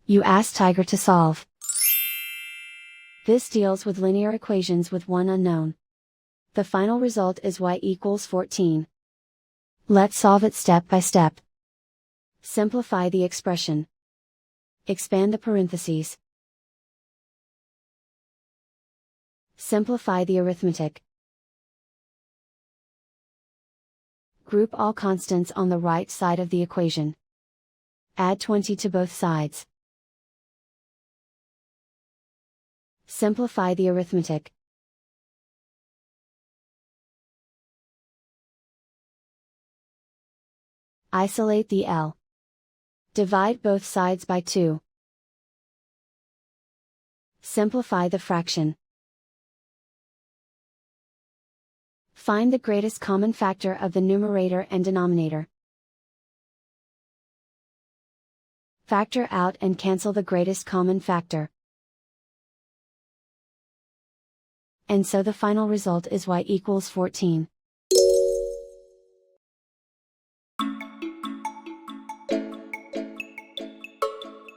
You ask Tiger to solve. This deals with linear equations with one unknown. The final result is y equals 14. Let's solve it step by step. Simplify the expression. Expand the parentheses. Simplify the arithmetic. Group all constants on the right side of the equation. Add 20 to both sides. Simplify the arithmetic. Isolate the L. Divide both sides by 2. Simplify the fraction. Find the greatest common factor of the numerator and denominator. Factor out and cancel the greatest common factor. And so the final result is y equals 14.